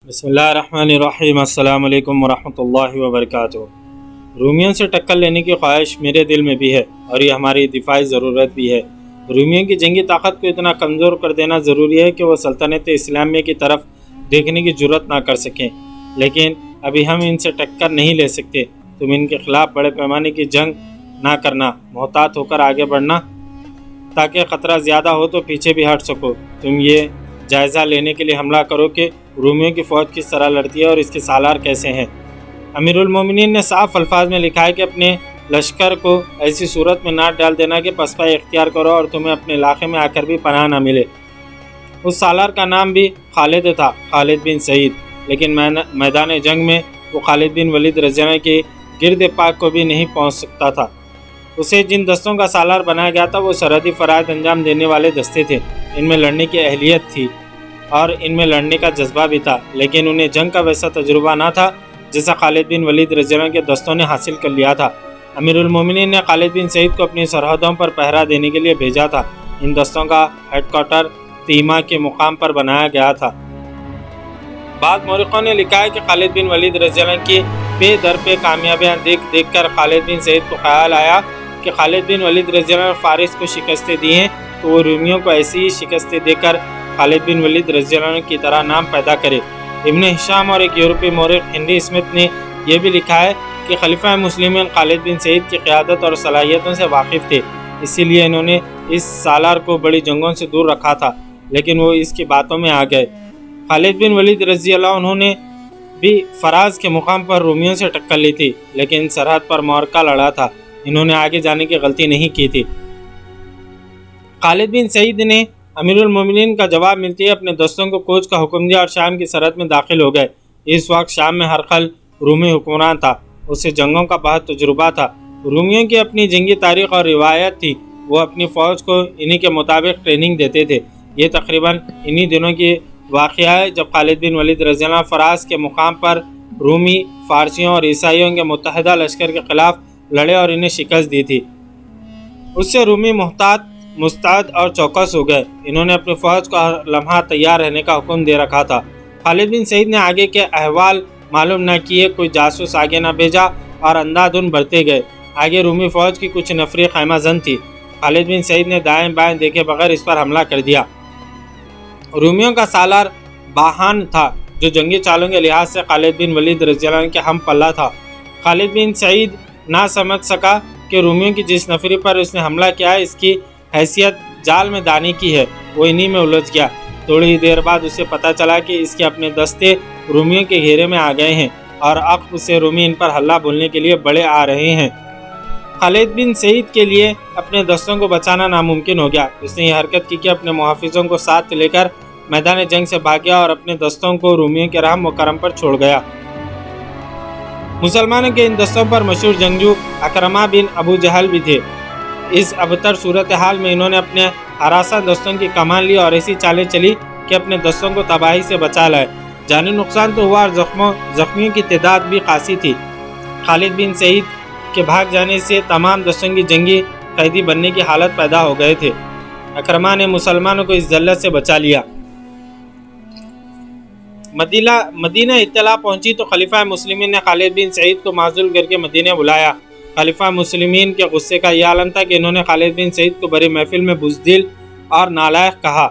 بسم اللہ الرحمن الرحیم۔ السلام علیکم ورحمۃ اللہ وبرکاتہ۔ رومیوں سے ٹکر لینے کی خواہش میرے دل میں بھی ہے اور یہ ہماری دفاعی ضرورت بھی ہے۔ رومیوں کی جنگی طاقت کو اتنا کمزور کر دینا ضروری ہے کہ وہ سلطنت اسلامیہ کی طرف دیکھنے کی جرات نہ کر سکیں، لیکن ابھی ہم ان سے ٹکر نہیں لے سکتے۔ تم ان کے خلاف بڑے پیمانے کی جنگ نہ کرنا، محتاط ہو کر آگے بڑھنا تاکہ خطرہ زیادہ ہو تو پیچھے بھی ہٹ سکو۔ تم یہ جائزہ لینے کے لیے حملہ کرو کہ رومیوں کی فوج کس طرح لڑتی ہے اور اس کے سالار کیسے ہیں۔ امیر المومنین نے صاف الفاظ میں لکھا ہے کہ اپنے لشکر کو ایسی صورت میں نہ ڈال دینا کہ پسپائے اختیار کرو اور تمہیں اپنے علاقے میں آ کر بھی پناہ نہ ملے۔ اس سالار کا نام بھی خالد تھا، خالد بن سعید، لیکن میدان جنگ میں وہ خالد بن ولید رضی اللہ عنہ کے گرد پاک کو بھی نہیں پہنچ سکتا تھا۔ اسے جن دستوں کا سالار بنایا گیا تھا وہ سرحدی فرائض انجام دینے والے دستے تھے۔ ان میں لڑنے کی اہلیت تھی اور ان میں لڑنے کا جذبہ بھی تھا، لیکن انہیں جنگ کا ویسا تجربہ نہ تھا جیسا خالد بن ولید رضی اللہ عنہ کے دستوں نے حاصل کر لیا تھا۔ امیر المومنین نے خالد بن سعید کو اپنی سرحدوں پر پہرا دینے کے لیے بھیجا تھا۔ ان دستوں کا ہیڈ کوارٹر تیما کے مقام پر بنایا گیا تھا۔ بعض مورخوں نے لکھا ہے کہ خالد بن ولید رضی اللہ عنہ کی پے در پے کامیابیاں دیکھ کر خالد بن سعید کو خیال آیا کہ خالد بن ولید رضی اللہ عنہ فارس کو شکستیں دی ہیں تو وہ رومیوں کو ایسی ہی شکستیں دے کر خالد بن ولید رضی اللہ عنہ کی طرح نام پیدا کرے۔ ابن ہشام اور ایک یورپی مورخ ہنری اسمتھ نے یہ بھی لکھا ہے کہ خلیفہ مسلمین خالد بن سعید کی قیادت اور صلاحیتوں سے واقف تھے، اسی لیے انہوں نے اس سالار کو بڑی جنگوں سے دور رکھا تھا، لیکن وہ اس کی باتوں میں آ گئے۔ خالد بن ولید رضی اللہ عنہ نے بھی فراز کے مقام پر رومیوں سے ٹکر لی تھی، لیکن سرحد پر معرکہ لڑا تھا۔ انہوں نے آگے جانے کی غلطی نہیں کی تھی۔ خالد بن سعید نے امیر المومنین کا جواب ملتے ہی اپنے دستوں کو کوچ کا حکم دیا اور شام کی سرحد میں داخل ہو گئے۔ اس وقت شام میں ہرقل رومی حکمران تھا، اسے جنگوں کا بہت تجربہ تھا۔ رومیوں کی اپنی جنگی تاریخ اور روایت تھی، وہ اپنی فوج کو انہی کے مطابق ٹریننگ دیتے تھے۔ یہ تقریباً انہی دنوں کی واقعہ ہے جب خالد بن ولید رضی اللہ عنہ فراز کے مقام پر رومی، فارسیوں اور عیسائیوں کے متحدہ لشکر کے خلاف لڑے اور انہیں شکست دی تھی۔ اس سے رومی محتاط، مستعد اور چوکس ہو گئے۔ انہوں نے اپنی فوج کو ہر لمحہ تیار رہنے کا حکم دے رکھا تھا۔ خالد بن سعید نے آگے کے احوال معلوم نہ کیے، کوئی جاسوس آگے نہ بھیجا اور اندھادھند بڑھتے گئے۔ آگے رومی فوج کی کچھ نفری خیمہ زن تھی۔ خالد بن سعید نے دائیں بائیں دیکھے بغیر اس پر حملہ کر دیا۔ رومیوں کا سالار باہان تھا جو جنگی چالوں کے لحاظ سے خالد بن ولید رضی اللہ عنہ کے ہم پلہ تھا۔ خالد بن سعید نہ سمجھ سکا کہ رومیوں کی جس نفری پر اس نے حملہ کیا ہے اس کی حیثیت جال میں دانی کی ہے، وہ انہی میں الجھ گیا۔ تھوڑی دیر بعد اسے پتہ چلا کہ اس کے اپنے دستے رومیوں کے گھیرے میں آ گئے ہیں اور عقب سے رومی ان پر حلہ بولنے کے لیے بڑے آ رہے ہیں۔ خالد بن سعید کے لیے اپنے دستوں کو بچانا ناممکن ہو گیا۔ اس نے یہ حرکت کی کہ اپنے محافظوں کو ساتھ لے کر میدان جنگ سے بھاگ گیا اور اپنے دستوں کو رومیوں کے رحم و کرم پر چھوڑ گیا۔ مسلمانوں کے ان دستوں پر مشہور جنگجو اکرمہ بن ابو جہل بھی تھے۔ اس ابتر صورتحال میں انہوں نے اپنے ہراساں دستوں کی کمان لی اور ایسی چالیں چلی کہ اپنے دستوں کو تباہی سے بچا لائے۔ جانی نقصان تو ہوا اور زخمیوں کی تعداد بھی خاصی تھی۔ خالد بن سعید کے بھاگ جانے سے تمام دستوں کی جنگی قیدی بننے کی حالت پیدا ہو گئے تھے۔ اکرمہ نے مسلمانوں کو اس ذلت سے بچا لیا۔ مدینہ اطلاع پہنچی تو خلیفہ مسلمین نے خالد بن سعید کو معزول کر کے مدینہ بلایا۔ خلیفہ مسلمین کے غصے کا یہ عالم تھا کہ انہوں نے خالد بن سعید کو بڑی محفل میں بزدل اور نالائق کہا۔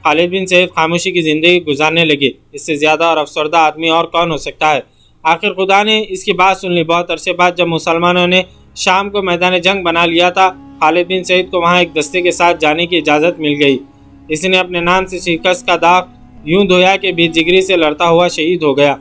خالد بن سعید خاموشی کی زندگی گزارنے لگے۔ اس سے زیادہ اور افسردہ آدمی اور کون ہو سکتا ہے؟ آخر خدا نے اس کی بات سن لی۔ بہت عرصے بعد جب مسلمانوں نے شام کو میدان جنگ بنا لیا تھا، خالد بن سعید کو وہاں ایک دستے کے ساتھ جانے کی اجازت مل گئی۔ اس نے اپنے نام سے شکست کا داغ یوں دھویا کہ بے جگری سے لڑتا ہوا شہید ہو گیا۔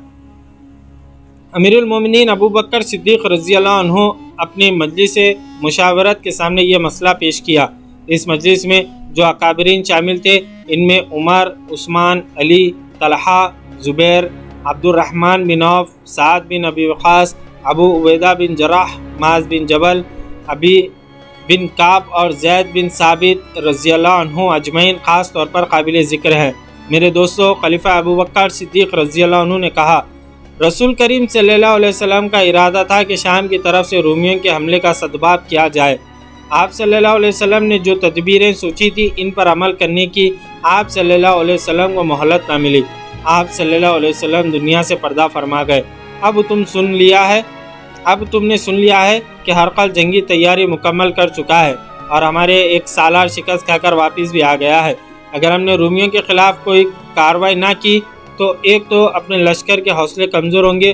امیر المومنین ابو بکر صدیق رضی اللہ عنہ اپنی مجلس مشاورت کے سامنے یہ مسئلہ پیش کیا۔ اس مجلس میں جو اکابرین شامل تھے ان میں عمر، عثمان، علی، طلحہ، زبیر، عبد الرحمن بن عوف، سعد بن ابی وقاص، ابو عبیدہ بن جراح، معاذ بن جبل، ابی بن کعب اور زید بن ثابت رضی اللہ عنہ اجمعین خاص طور پر قابل ذکر ہیں۔ میرے دوستو، خلیفہ ابو بکر صدیق رضی اللہ عنہ نے کہا، رسول کریم صلی اللہ علیہ وسلم کا ارادہ تھا کہ شام کی طرف سے رومیوں کے حملے کا سدباب کیا جائے۔ آپ صلی اللہ علیہ وسلم نے جو تدبیریں سوچی تھی ان پر عمل کرنے کی آپ صلی اللہ علیہ وسلم کو مہلت نہ ملی۔ آپ صلی اللہ علیہ وسلم دنیا سے پردہ فرما گئے۔ اب تم نے سن لیا ہے کہ ہرقل جنگی تیاری مکمل کر چکا ہے اور ہمارے ایک سالار شکست کھا کر واپس بھی آ گیا ہے۔ اگر ہم نے رومیوں کے خلاف کوئی کارروائی نہ کی تو ایک تو اپنے لشکر کے حوصلے کمزور ہوں گے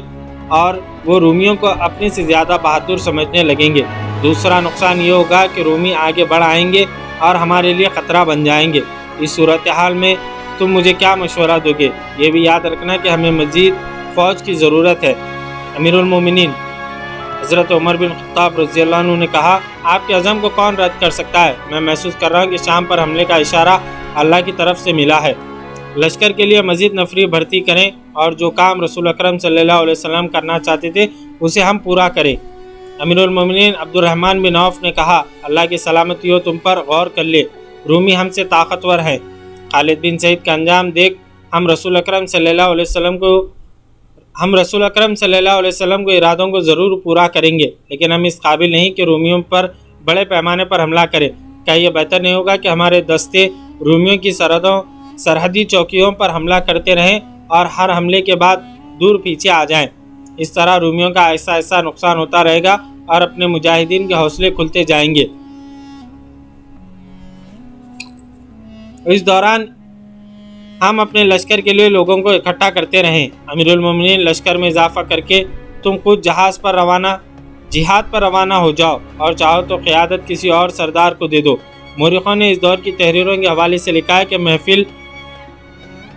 اور وہ رومیوں کو اپنے سے زیادہ بہادر سمجھنے لگیں گے۔ دوسرا نقصان یہ ہوگا کہ رومی آگے بڑھ آئیں گے اور ہمارے لیے خطرہ بن جائیں گے۔ اس صورتحال میں تم مجھے کیا مشورہ دو گے؟ یہ بھی یاد رکھنا کہ ہمیں مزید فوج کی ضرورت ہے۔ امیر المومنین حضرت عمر بن خطاب رضی اللہ عنہ نے کہا، آپ کے عزم کو کون رد کر سکتا ہے؟ میں محسوس کر رہا ہوں کہ شام پر حملے کا اشارہ اللہ کی طرف سے ملا ہے۔ لشکر کے لیے مزید نفری بھرتی کریں اور جو کام رسول اکرم صلی اللہ علیہ وسلم کرنا چاہتے تھے اسے ہم پورا کریں۔ امیر المومنین عبد الرحمن بن عوف نے کہا، اللہ کی سلامتی ہو تم پر، غور کر لے، رومی ہم سے طاقتور ہیں۔ خالد بن سعید کا انجام دیکھ ہم رسول اکرم صلی اللہ علیہ وسلم کو ارادوں کو ضرور پورا کریں گے، لیکن ہم اس قابل نہیں کہ رومیوں پر بڑے پیمانے پر حملہ کریں۔ کیا یہ بہتر نہیں ہوگا کہ ہمارے دستے رومیوں کی سرحدی چوکیوں پر حملہ کرتے رہیں اور ہر حملے کے بعد دور پیچھے آ جائیں؟ اس طرح رومیوں کا ایسا ایسا نقصان ہوتا رہے گا اور اپنے مجاہدین کے حوصلے کھلتے جائیں گے۔ اس دوران ہم اپنے لشکر کے لیے لوگوں کو اکٹھا کرتے رہیں۔ امیر المومنین لشکر میں اضافہ کر کے تم خود جہاد پر روانہ ہو جاؤ اور چاہو تو قیادت کسی اور سردار کو دے دو۔ مورخوں نے اس دور کی تحریروں کے حوالے سے لکھا ہے کہ محفل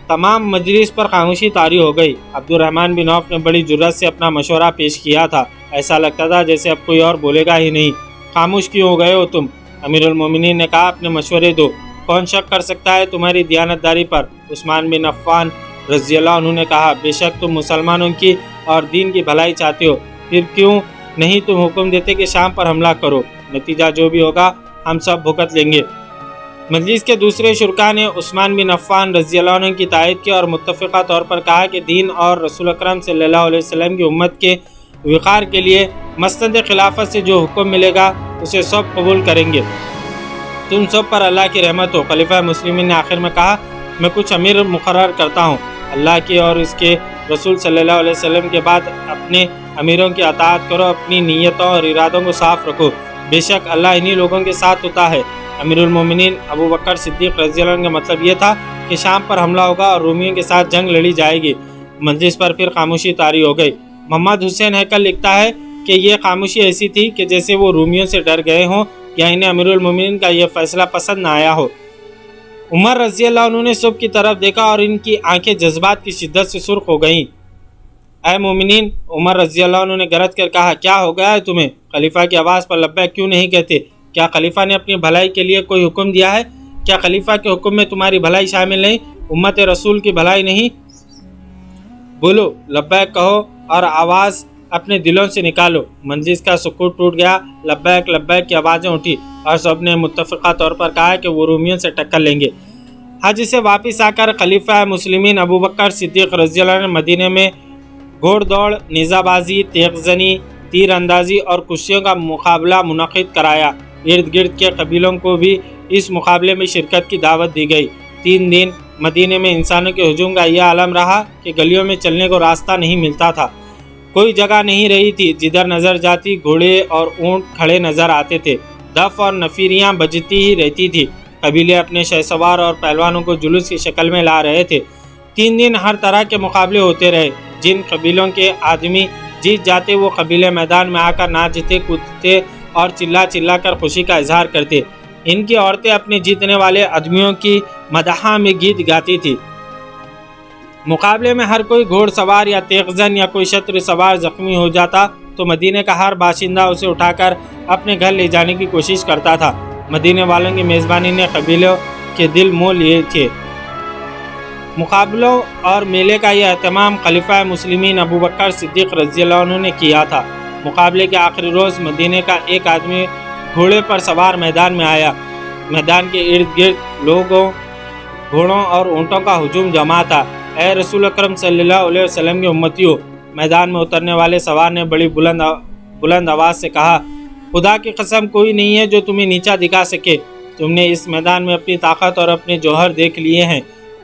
تمام مجلس پر خاموشی طاری ہو گئی۔ عبد الرحمن بن عوف نے بڑی جرأت سے اپنا مشورہ پیش کیا تھا، ایسا لگتا تھا جیسے اب کوئی اور بولے گا ہی نہیں۔ خاموش کیوں ہو گئے ہو تم؟ امیر المومنین نے کہا، اپنے مشورے دو، کون شک کر سکتا ہے تمہاری دیانتداری پر؟ عثمان بن عفان رضی اللہ عنہ نے کہا، بے شک تم مسلمانوں کی اور دین کی بھلائی چاہتے ہو، پھر کیوں نہیں تم حکم دیتے کہ شام پر حملہ کرو؟ نتیجہ جو بھی ہوگا ہم سب بھگت لیں گے۔ مجلس کے دوسرے شرکاء نے عثمان بن عفان رضی اللہ عنہ کی تائید کی اور متفقہ طور پر کہا کہ دین اور رسول اکرم صلی اللہ علیہ وسلم کی امت کے وقار کے لیے مسند خلافت سے جو حکم ملے گا اسے سب قبول کریں گے۔ تم سب پر اللہ کی رحمت ہو۔ خلیفہ مسلمین نے آخر میں کہا، میں کچھ امیر مقرر کرتا ہوں، اللہ کے اور اس کے رسول صلی اللہ علیہ وسلم کے بعد اپنے امیروں کی اطاعت کرو، اپنی نیتوں اور ارادوں کو صاف رکھو، بے شک اللہ انہی لوگوں کے ساتھ ہوتا ہے۔ امیر المومنین ابو بکر صدیق رضی اللہ عنہ کا مطلب یہ تھا کہ شام پر حملہ ہوگا اور رومیوں کے ساتھ جنگ لڑی جائے گی۔ مجلس پر پھر خاموشی طاری ہو گئی۔ محمد حسین ہیکل لکھتا ہے کہ یہ خاموشی ایسی تھی کہ جیسے وہ رومیوں سے ڈر گئے ہوں یا انہیں امیر المومنین کا یہ فیصلہ پسند نہ آیا ہو۔ عمر رضی اللہ عنہ نے سب کی طرف دیکھا اور ان کی آنکھیں جذبات کی شدت سے سرخ ہو گئیں۔ اے مومنین، عمر رضی اللہ عنہ نے گرج کر کہا، کیا ہو گیا ہے تمہیں؟ خلیفہ کی آواز پر لبیک کیوں نہیں کہتے؟ کیا خلیفہ نے اپنی بھلائی کے لیے کوئی حکم دیا ہے؟ کیا خلیفہ کے حکم میں تمہاری بھلائی شامل نہیں، امت رسول کی بھلائی نہیں؟ بولو، لبیک کہو اور آواز اپنے دلوں سے نکالو۔ مجلس کا سکوت ٹوٹ گیا، لبیک لبیک کی آوازیں اٹھی اور سب نے متفقہ طور پر کہا کہ وہ رومیوں سے ٹکر لیں گے۔ حج سے واپس آ کر خلیفہ مسلمین ابو بکر صدیق رضی اللہ عنہ نے مدینے میں گھوڑ دوڑ، نیزہ بازی، تیغ زنی، تیر اندازی اور کشتیوں کا مقابلہ منعقد کرایا۔ ارد گرد کے قبیلوں کو بھی اس مقابلے میں شرکت کی دعوت دی گئی۔ 3 دن مدینے میں انسانوں کے ہجوم کا یہ عالم رہا کہ گلیوں میں چلنے کو راستہ نہیں ملتا تھا۔ کوئی جگہ نہیں رہی تھی، جدھر نظر جاتی گھوڑے اور اونٹ کھڑے نظر آتے تھے، دف اور نفیریاں بجتی ہی رہتی تھی۔ قبیلے اپنے شہسوار اور پہلوانوں کو جلوس کی شکل میں لا رہے تھے۔ 3 دن ہر طرح کے مقابلے ہوتے رہے۔ جن قبیلوں کے آدمی جیت جاتے وہ قبیلے میدان میں آ کر ناچتے کودتے اور چلا چلا کر خوشی کا اظہار کرتے۔ ان کی عورتیں اپنے جیتنے والے آدمیوں کی مداح میں گیت گاتی تھی۔ مقابلے میں ہر کوئی گھوڑ سوار یا تیغ زن یا کوئی شتر سوار زخمی ہو جاتا تو مدینے کا ہر باشندہ اسے اٹھا کر اپنے گھر لے جانے کی کوشش کرتا تھا۔ مدینے والوں کی میزبانی نے قبیلوں کے دل موہ لیے تھے۔ مقابلوں اور میلے کا یہ اہتمام خلیفہ مسلمین ابو بکر صدیق رضی اللہ عنہ نے کیا تھا۔ مقابلے کے آخری روز مدینے کا ایک آدمی گھوڑے پر سوار میدان میں آیا۔ میدان کے ارد گرد لوگوں، گھوڑوں اور اونٹوں کا ہجوم جمع تھا۔ اے رسول اکرم صلی اللہ علیہ وسلم کی امتیوں، میدان میں اترنے والے سوار نے بڑی بلند آواز سے کہا، خدا کی قسم کوئی نہیں ہے جو تمہیں نیچا دکھا سکے۔ تم نے اس میدان میں اپنی طاقت اور اپنے جوہر دیکھ لیے ہیں۔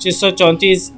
634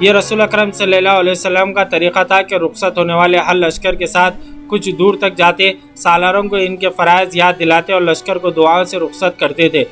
یہ رسول اکرم صلی اللہ علیہ وسلم کا طریقہ تھا کہ رخصت ہونے والے ہر لشکر کے ساتھ کچھ دور تک جاتے، سالاروں کو ان کے فرائض یاد دلاتے اور لشکر کو دعاؤں سے رخصت کرتے تھے۔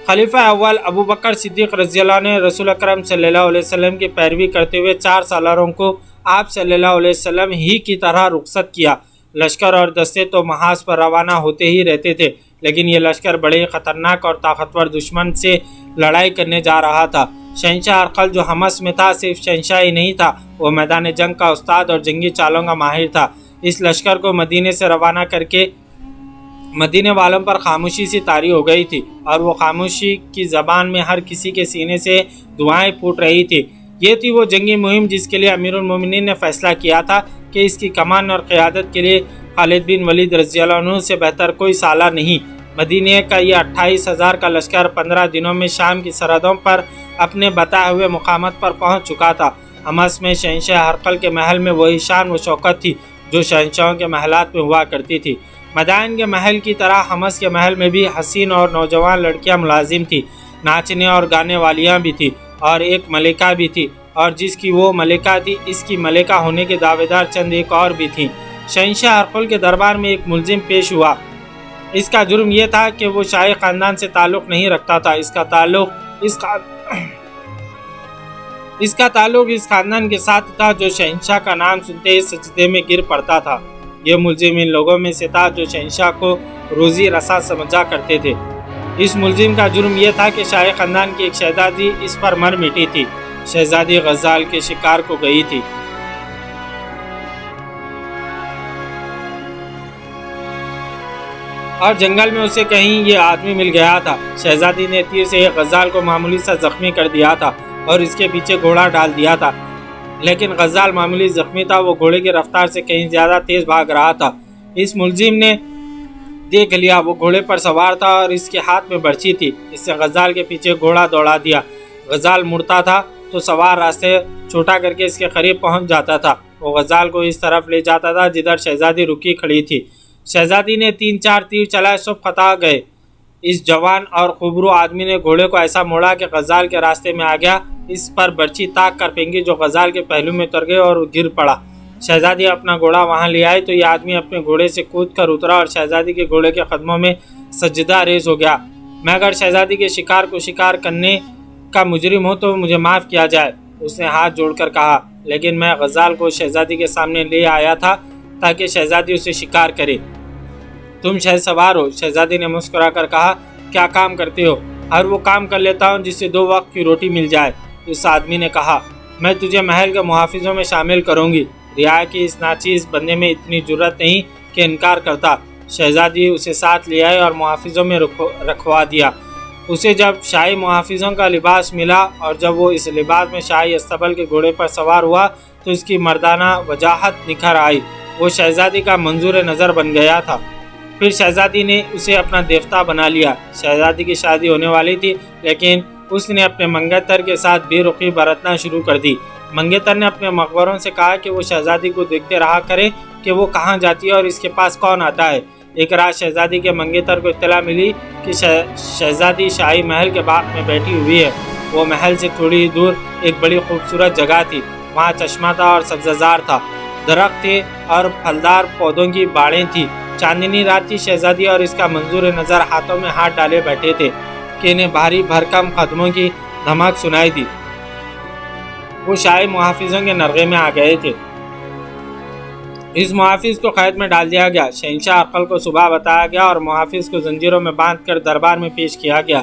خلیفہ اول ابو بکر صدیق رضی اللہ عنہ نے رسول اکرم صلی اللہ علیہ وسلم کی پیروی کرتے ہوئے 4 سالاروں کو آپ صلی اللہ علیہ وسلم ہی کی طرح رخصت کیا۔ لشکر اور دستے تو محاذ پر روانہ ہوتے ہی رہتے تھے، لیکن یہ لشکر بڑے خطرناک اور طاقتور دشمن سے لڑائی کرنے جا رہا تھا۔ شہنشاہ ہرقل جو حمص میں تھا، صرف شہنشاہ ہی نہیں تھا، وہ میدان جنگ کا استاد اور جنگی چالوں کا ماہر تھا۔ اس لشکر کو مدینے سے روانہ کر کے مدینے والوں پر خاموشی سی طاری ہو گئی تھی، اور وہ خاموشی کی زبان میں ہر کسی کے سینے سے دعائیں پھوٹ رہی تھی۔ یہ تھی وہ جنگی مہم جس کے لیے امیر المومنین نے فیصلہ کیا تھا کہ اس کی کمان اور قیادت کے لیے خالد بن ولید رضی اللہ عنہ سے بہتر کوئی سالار نہیں۔ مدینے کا یہ 28,000 کا لشکر 15 دنوں میں شام کی سرحدوں پر اپنے بتائے ہوئے مقامات پر پہنچ چکا تھا۔ حمص میں شہنشاہ ہرقل کے محل میں وہی شان و شوکت تھی جو شہنشاہوں کے محلات میں ہوا کرتی تھی۔ مدائن کے محل کی طرح حمص کے محل میں بھی حسین اور نوجوان لڑکیاں ملازم تھیں، ناچنے اور گانے والیاں بھی تھیں، اور ایک ملکہ بھی تھی، اور جس کی وہ ملکہ تھی اس کی ملکہ ہونے کے دعوے دار چند ایک اور بھی تھیں۔ شہنشاہ ہرقل کے دربار میں ایک ملزم پیش ہوا۔ اس کا جرم یہ تھا کہ وہ شاہی خاندان سے تعلق نہیں رکھتا تھا۔ اس کا تعلق اس خاندان کے ساتھ تھا جو شہنشاہ کا نام سنتے ہی سجدے میں گر پڑتا تھا۔ یہ ملزم ان لوگوں میں سے تھا جو شہنشاہ کو روزی رسا سمجھا کرتے تھے۔ اس ملزم کا جرم یہ تھا کہ شاہی خاندان کی ایک شہزادی اس پر مر مٹی تھی۔ شہزادی غزال کے شکار کو گئی تھی۔ اور جنگل میں اسے کہیں یہ آدمی مل گیا تھا۔ شہزادی نے تیر سے ایک غزال کو معمولی سا زخمی کر دیا تھا اور اس کے پیچھے گھوڑا ڈال دیا تھا، لیکن غزال معمولی زخمی تھا، وہ گھوڑے کی رفتار سے کہیں زیادہ تیز بھاگ رہا تھا۔ اس ملزم نے دیکھ لیا، وہ گھوڑے پر سوار تھا اور اس کے ہاتھ میں برچی تھی۔ اس سے غزال کے پیچھے گھوڑا دوڑا دیا۔ غزال مڑتا تھا تو سوار راستے چھوٹا کر کے اس کے قریب پہنچ جاتا تھا۔ وہ غزال کو اس طرف لے جاتا تھا جدھر شہزادی رکی کھڑی تھی۔ شہزادی نے 3-4 تیر چلائے، سب خطا گئے۔ اس جوان اور خوبرو آدمی نے گھوڑے کو ایسا موڑا کہ غزال کے راستے میں آ گیا۔ اس پر برچی تاک کر پھینکی جو غزال کے پہلو میں اتر گئے اور گر پڑا۔ شہزادی اپنا گھوڑا وہاں لے آئی تو یہ آدمی اپنے گھوڑے سے کود کر اترا اور شہزادی کے گھوڑے کے قدموں میں سجدہ ریز ہو گیا۔ میں اگر شہزادی کے شکار کو شکار کرنے کا مجرم ہوں تو مجھے معاف کیا جائے، اس نے ہاتھ جوڑ کر کہا، لیکن میں غزال کو شہزادی کے سامنے لے آیا تھا تاکہ شہزادی اسے شکار کرے۔ تم شہر سوار ہو، شہزادی نے مسکرا کر کہا، کیا کام کرتے ہو؟ ہر وہ کام کر لیتا ہوں جس سے 2 وقت کی روٹی مل جائے۔ اس آدمی نے کہا، میں تجھے محل کے محافظوں میں شامل کروں گی۔ رعایا کی اس ناچیز بندے میں اتنی جرأت نہیں کہ انکار کرتا۔ شہزادی اسے ساتھ لے آئے اور محافظوں میں رکھوا دیا۔ اسے جب شاہی محافظوں کا لباس ملا اور جب وہ اس لباس میں شاہی استبل کے گھوڑے پر سوار ہوا تو اس کی مردانہ وجاہت نکھر آئی۔ وہ شہزادی کا منظور نظر بن گیا تھا۔ پھر شہزادی نے اسے اپنا دیوتا بنا لیا۔ شہزادی کی شادی ہونے والی تھی، لیکن اس نے اپنے منگیتر کے ساتھ بے رخی برتنا شروع کر دی۔ منگیتر نے اپنے مخبروں سے کہا کہ وہ شہزادی کو دیکھتے رہا کرے کہ وہ کہاں جاتی ہے اور اس کے پاس کون آتا ہے۔ ایک رات شہزادی کے منگیتر کو اطلاع ملی کہ شہزادی شاہی محل کے باغ میں بیٹھی ہوئی ہے۔ وہ محل سے تھوڑی ہی دور ایک بڑی خوبصورت جگہ تھی۔ وہاں چشمہ تھا اور سبززار تھا، درخت تھے اور پھلدار پودوں کی باڑیں تھیں۔ چاندنی رات تھی۔ شہزادی اور اس کا منظور نظر ہاتھوں میں ہاتھ ڈالے بیٹھے تھے کہ انہیں بھاری بھرکم قدموں کی دھمک سنائی دی۔ وہ شاہی محافظوں کے نرغے میں آ گئے تھے۔ اس محافظ کو قید میں ڈال دیا گیا۔ شہنشاہ ہرقل کو صبح بتایا گیا اور محافظ کو زنجیروں میں باندھ کر دربار میں پیش کیا گیا۔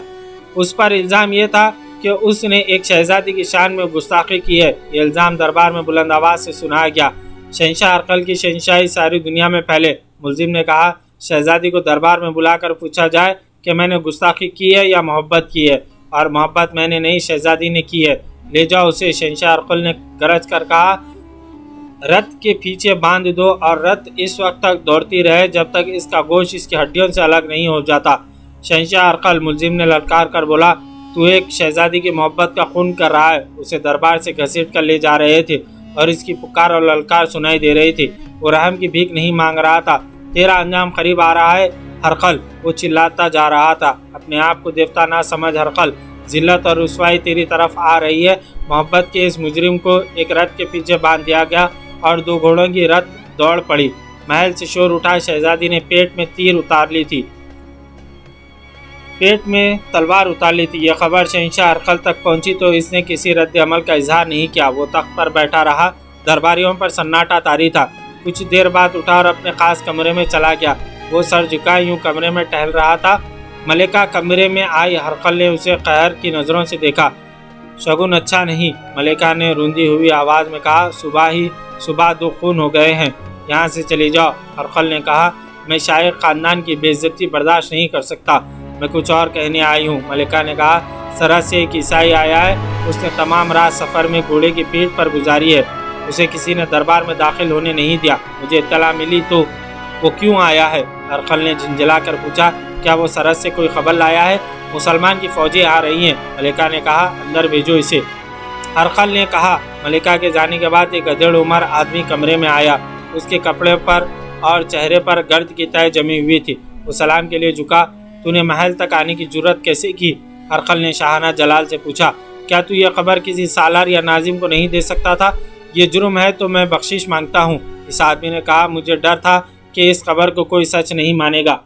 اس پر الزام یہ تھا کہ اس نے ایک شہزادی کی شان میں گستاخی کی ہے۔ یہ الزام دربار میں بلند آواز سے سنایا گیا۔ شہنشاہ ہرقل کی شہنشاہی ساری دنیا میں پھیلے۔ ملزم نے کہا، شہزادی کو دربار میں بلا کر پوچھا جائے کہ میں نے گستاخی کی ہے یا محبت کی ہے، اور محبت میں نے نہیں، شہزادی نے کی ہے۔ لے جاؤ اسے۔ شہنشاہ ہرقل نے گرج کر کہا، رت کے پیچھے باندھ دو اور رت اس وقت تک دوڑتی رہے جب تک اس کا گوشت اس کی ہڈیوں سے الگ نہیں ہو جاتا۔ شہنشاہ ہرقل، ملزم نے للکار کر بولا، تو ایک شہزادی کی محبت کا خون کر رہا ہے۔ اسے دربار سے گھسیٹ کر لے جا رہے تھے اور اس کی پکار اور للکار سنائی دے رہی تھی۔ وہ رحم کی بھیک نہیں مانگ رہا تھا۔ تیرا انجام قریب آ رہا ہے ہرقل، وہ چلاتا جا رہا تھا۔ اپنے آپ کو دیوتا نہ سمجھ ہرقل، ذلت اور رسوائی تیری طرف آ رہی ہے۔ محبت کے اس مجرم کو ایک رتھ کے پیچھے باندھ دیا گیا اور 2 گھوڑوں کی رتھ دوڑ پڑی۔ محل سے شور اٹھا، شہزادی نے پیٹ میں تیر اتار لی تھی، پیٹ میں تلوار اتار لی تھی۔ یہ خبر شہنشاہ ہرقل تک پہنچی تو اس نے کسی رد عمل کا اظہار نہیں کیا۔ وہ تخت پر بیٹھا رہا، درباریوں پر سناٹا طاری تھا۔ کچھ دیر بعد اٹھا اور اپنے خاص کمرے میں چلا گیا۔ وہ سر جھکائے یوں کمرے میں ٹہل رہا تھا۔ ملکہ کمرے میں آئی، ہرقل نے اسے قہر کی نظروں سے دیکھا۔ شگن اچھا نہیں، ملکہ نے روندی ہوئی آواز میں کہا۔ صبح 2 خون ہو گئے ہیں، یہاں سے چلی جاؤ۔ ہرقل نے کہا، میں شائق خاندان کی بے عزتی برداشت نہیں کر سکتا، میں کچھ اور کہنے آئی ہوں۔ ملکہ نے کہا، سرحد سے ایک عیسائی آیا ہے، اس نے تمام رات سفر میں گھوڑے کی پیٹھ پر گزاری ہے، اسے کسی نے دربار میں داخل ہونے نہیں دیا، مجھے اطلاع ملی تو وہ کیوں آیا ہے؟ ہرقل نے جھنجھلا کر پوچھا، کیا وہ سرحد سے کوئی خبر لایا ہے؟ مسلمان کی فوجیں آ رہی ہیں۔ ملکہ نے کہا، اندر بھیجو اسے۔ ہرقل نے کہا۔ ملکہ کے جانے کے بعد ایک ادھیڑ عمر آدمی کمرے میں آیا، اس کے کپڑے پر اور چہرے پر گرد کی تہ جمی ہوئی تھی۔ وہ سلام کے لیے جھکا۔ تو نے محل تک آنے کی جرت کیسے کی؟ ہرقل نے شاہانہ جلال سے پوچھا۔ کیا تو یہ خبر کسی سالار یا ناظم کو نہیں دے سکتا تھا؟ یہ جرم ہے تو میں بخشش مانگتا ہوں۔ اس آدمی نے کہا، مجھے ڈر تھا کہ اس خبر کو کوئی سچ نہیں مانے گا۔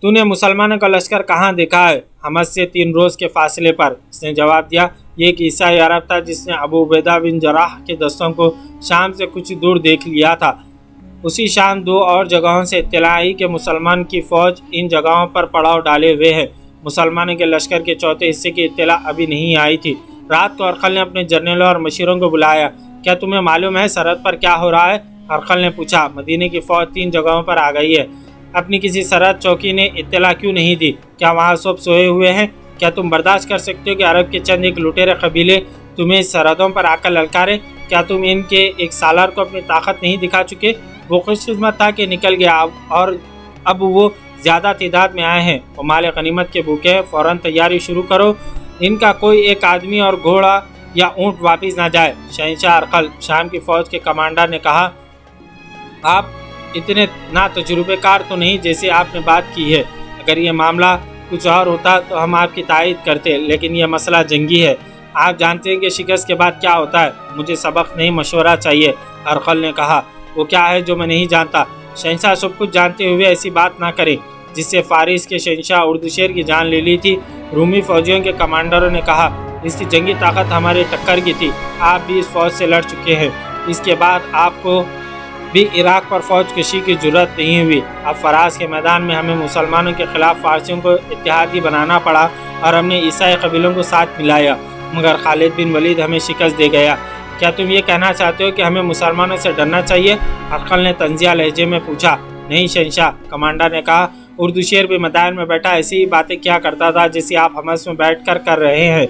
تو نے مسلمانوں کا لشکر کہاں دیکھا ہے؟ حمص سے 3 روز کے فاصلے پر، اس نے جواب دیا۔ یہ ایک عیسائی عرب تھا جس نے ابو عبیدہ بن جراح کے دستوں کو شام سے کچھ دور دیکھ لیا تھا۔ اسی شام 2 اور جگہوں سے اطلاع آئی کہ مسلمان کی فوج ان جگہوں پر پڑاؤ ڈالے ہوئے ہے۔ مسلمانوں کے لشکر کے چوتھے حصے کی اطلاع ابھی نہیں آئی تھی۔ رات کو ہرقل نے اپنے جرنیلوں اور مشیروں کو بلایا۔ کیا تمہیں معلوم ہے سرحد پر کیا ہو رہا ہے؟ ہرقل نے پوچھا۔ مدینے کی فوج 3 جگہوں پر آ گئی ہے۔ اپنی کسی سرحد چوکی نے اطلاع کیوں نہیں دی؟ کیا وہاں سب سوئے ہوئے ہیں؟ کیا تم برداشت کر سکتے ہو کہ عرب کے چند ایک لٹیرے قبیلے تمہیں سرحدوں پر آ کر للکارے؟ کیا تم ان کے ایک سالار کو اپنی طاقت نہیں دکھا چکے؟ وہ خوش قسمت تھا کہ نکل گیا اور اب وہ زیادہ تعداد میں آئے ہیں۔ وہ مال غنیمت کے بھوکے ہیں، فوراً تیاری شروع کرو، ان کا کوئی ایک آدمی اور گھوڑا یا اونٹ واپس نہ جائے۔ شہنشاہ ہرقل، شام کی فوج کے کمانڈر نے کہا، آپ اتنے نا تجربے کار تو نہیں جیسے آپ نے بات کی ہے۔ اگر یہ معاملہ کچھ اور ہوتا تو ہم آپ کی تائید کرتے، لیکن یہ مسئلہ جنگی ہے، آپ جانتے ہیں کہ شکست کے بعد کیا ہوتا ہے۔ مجھے سبق نہیں، مشورہ چاہیے۔ ہرقل نے کہا، وہ کیا ہے جو میں نہیں جانتا؟ شہنشاہ سب کچھ جانتے ہوئے ایسی بات نہ کریں جس سے فارس کے شہنشاہ اردشیر کی جان لے لی تھی۔ رومی فوجیوں کے کمانڈروں نے کہا، اس کی جنگی طاقت ہمارے ٹکر کی تھی، آپ بھی اس فوج سے لڑ چکے ہیں، اس کے بعد آپ کو بھی عراق پر فوج کشی کی جرت نہیں ہوئی۔ اب فراز کے میدان میں ہمیں مسلمانوں کے خلاف فارسیوں کو اتحادی بنانا پڑا اور ہم نے عیسائی قبیلوں کو ساتھ ملایا، مگر خالد بن ولید ہمیں شکست دے گیا۔ کیا تم یہ کہنا چاہتے ہو کہ ہمیں مسلمانوں سے ڈرنا چاہیے؟ ہرقل نے طنزیہ لہجے میں پوچھا۔ نہیں شہنشاہ، کمانڈر نے کہا، اردشیر بھی میدان میں بیٹھا ایسی ہی باتیں کیا کرتا تھا جیسے آپ حمص میں بیٹھ کر رہے ہیں۔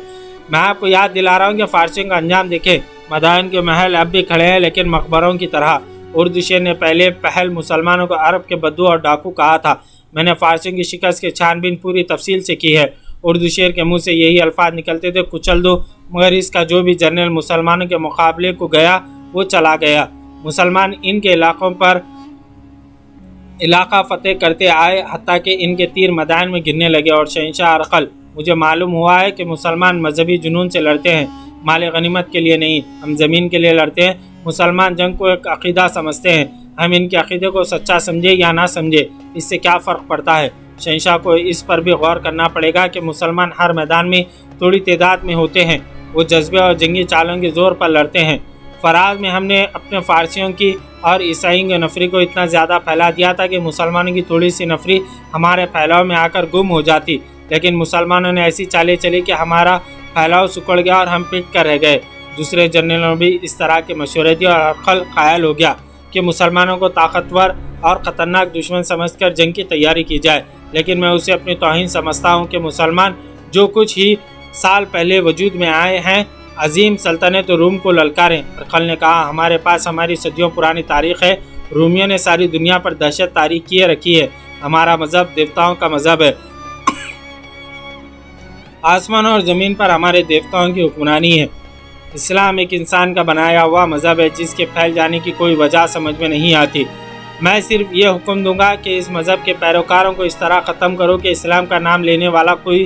میں آپ کو یاد دلا رہا ہوں کہ فارسیوں کا انجام دیکھیں، میدان کے محل اب بھی کھڑے ہیں لیکن مقبروں کی طرح۔ اردشیر نے پہلے پہل مسلمانوں کو عرب کے بدو اور ڈاکو کہا تھا، میں نے فارسیوں کی شکست کی چھان بین پوری تفصیل سے کی ہے۔ اردشیر کے منہ سے یہی الفاظ نکلتے تھے، کچل دو، مگر اس کا جو بھی جنرل مسلمانوں کے مقابلے کو گیا وہ چلا گیا۔ مسلمان ان کے علاقوں پر علاقہ فتح کرتے آئے حتیٰ کہ ان کے تیر میدان میں گرنے لگے۔ اور شہنشاہ ہرقل، مجھے معلوم ہوا ہے کہ مسلمان مذہبی جنون سے لڑتے ہیں، مال غنیمت کے لیے نہیں، ہم زمین کے لیے لڑتے ہیں۔ مسلمان جنگ کو ایک عقیدہ سمجھتے ہیں، ہم ان کے عقیدے کو سچا سمجھے یا نہ سمجھے اس سے کیا فرق پڑتا ہے؟ شہنشاہ کو اس پر بھی غور کرنا پڑے گا کہ مسلمان ہر میدان میں تھوڑی تعداد میں ہوتے ہیں، وہ جذبے اور جنگی چالوں کے زور پر لڑتے ہیں۔ فراز میں ہم نے اپنے فارسیوں کی اور عیسائیوں کی نفری کو اتنا زیادہ پھیلا دیا تھا کہ مسلمانوں کی تھوڑی سی نفری ہمارے پھیلاؤ میں آ کر گم ہو جاتی، لیکن مسلمانوں نے ایسی چالیں چلی کہ ہمارا پھیلاؤ سکڑ گیا اور ہم پٹ کر رہ گئے۔ دوسرے جنرلوں نے بھی اس طرح کے مشورے دیے اور ہرقل قائل ہو گیا کہ مسلمانوں کو طاقتور اور خطرناک دشمن سمجھ کر جنگ کی تیاری کی جائے، لیکن میں اسے اپنی توہین سمجھتا ہوں کہ مسلمان جو کچھ ہی سال پہلے وجود میں آئے ہیں عظیم سلطنت روم کو للکاریں۔ ہرقل نے کہا، ہمارے پاس ہماری صدیوں پرانی تاریخ ہے، رومیوں نے ساری دنیا پر دہشت طاری کیے رکھی ہے، ہمارا مذہب دیوتاؤں کا مذہب ہے، آسمان اور زمین پر ہمارے دیوتاؤں کی حکمرانی ہے۔ اسلام ایک انسان کا بنایا ہوا مذہب ہے جس کے پھیل جانے کی کوئی وجہ سمجھ میں نہیں آتی۔ میں صرف یہ حکم دوں گا کہ اس مذہب کے پیروکاروں کو اس طرح ختم کرو کہ اسلام کا نام لینے والا کوئی